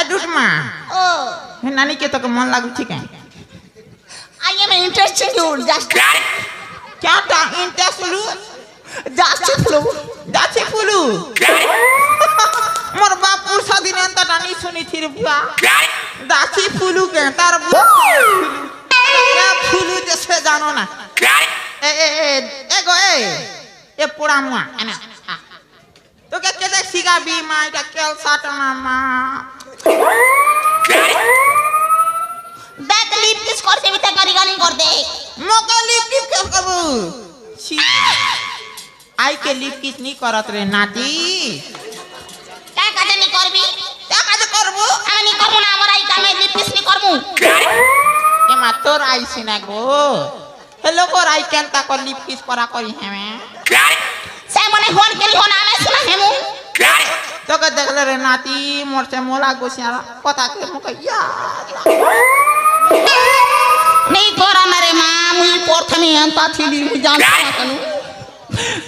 ए डुटमा ओ हे नानी के तो मन लागू ठीक है I am interested you just क्या ता इंटरेस्ट लू जाची फुलू मोर बापुर सादी ने अंत नानी सुनी थी रे बुआ दाची फुलू के तार बुआ फुलू जैसे जानो ना ए गो ए पूरा मुआ तो क्या कहते सिगा बी माँ क्या केल साट मामा देख लिप किस कर से भी ते करी गाली कर दे मोका लिप किस करबू आई के लिप किस नहीं करत रे नाती क्या काजे नहीं करबी क्या काजे करबू हम नहीं करबू ना हमरा आई का मैं लिप किस नहीं करबू ए मा तोर आई सिना गो हेलो को आई केनता को लिप किस करा करी हमें से मने होन के होन आले सुना हेमु तो के देखले रे नाती मोर से मोला गोसिया पता के मुके याद नहीं करा ना रे मां मुई प्रथमे अंता थीली जान कनु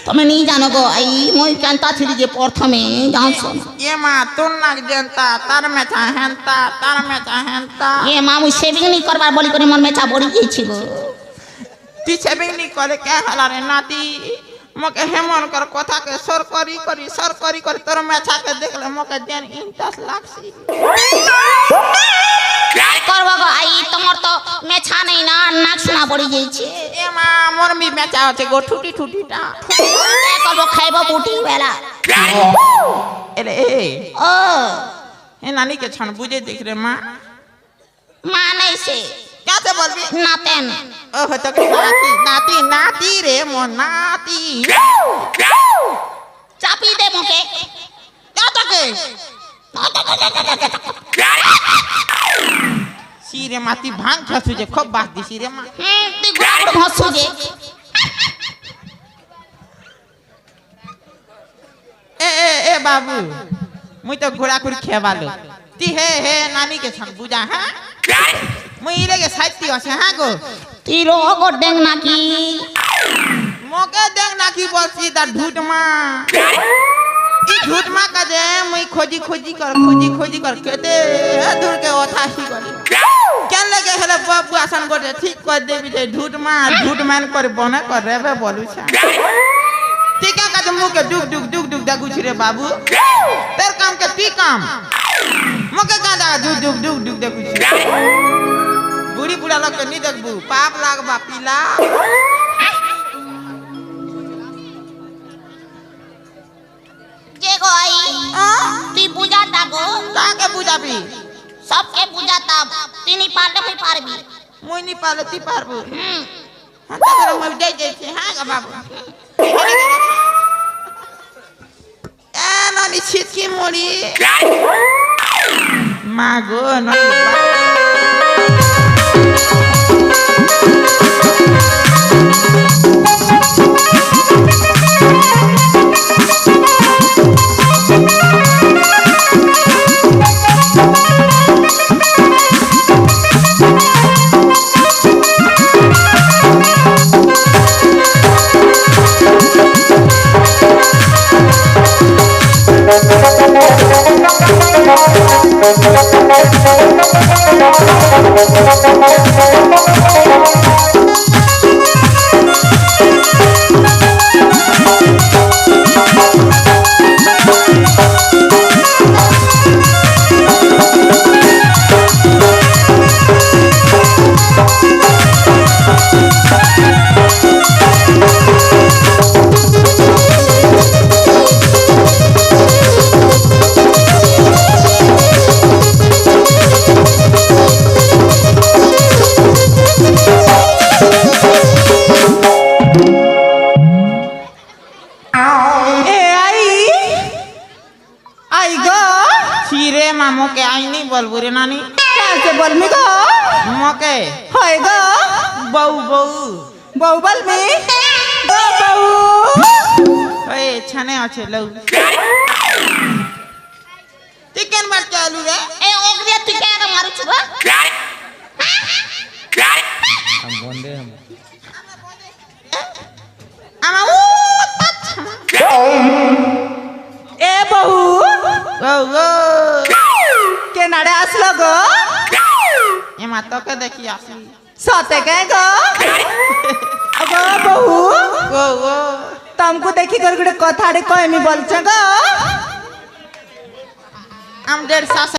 तमे नहीं जानो गो आई मुई केनता थीली जे प्रथमे जान सुन ये मां तुन ना जनता तार में चाहंता ये मां मुई सेविंग नहीं करबा बोली करे मन में चा बड़ी गई छी गो ती सेविंग नहीं करे क्या हला रे नाती मके हेमन कर कथा के सर करी तोर में छा के देख ले मके देन इंटरेस्ट लागसी करबो गो आई तमर तो मेछा नहीं ना नाक सुना पड़ी गई छी ए मां मोर भी मेचा होते गो ठुटी टा ए करबो खाइबो बूटी वाला एले ए नानी के छन बुझे देख रे मां नहीं से क्या से बोलबी नातेन ओह तो नाती रे मो नाती चापी दे मुके क्या तके सीरे माती भांग खसु जे खूब बात दी सीरे मा ती गुड़ घसु जे ए बाबू मुई तो घोड़ा कुर खेवालो ती हे नानी के छन बुझा हां मुई इले के साइती আছে हां गो तीरो गो डेंग ना की मोके देख ना की बोलसी ता ढूटमा ई ढूटमा का दे मुई खोजी कर केते दूर के ओथा ही गली केन लगे हेले बाबू आसन गोटे ठीक कर देबी जे ढूटमान कर बने कर रेबे बोलू छा ठीक है का मुंह के डुक दागु छिरे बाबू तेर काम के ती काम मोके का दा डुक दागु छी बुढ़ी बुढ़ा लोग के नहीं देखबू पाप लागबा पीला जे गो आई ती बुझाता गो का के बुझाबी सबके बुझाता तीनी पाले में पारबी मुई नहीं पाले ती पारबू हां तोरा मैं दे छे हां गा बाबू ए नानी छिटकी मोरी मागो नानी मोके आई नहीं बोलबू रे नानी कैसे बोलमी गो मोके हाय गो बहू बोल में गो बहू ओए छने আছে लऊ चिकन मार के आलू रे ए ओगरिया तू क्या मारू छुबा हम बंदे हम आमा ए बहू ओ के नाड़े आसलो गो एमा तो के देखी आसी सते के गो गो बहु गो गो तुमको देखी कर गुटे कथाड़े कहमी बोलछ गो हम 1.5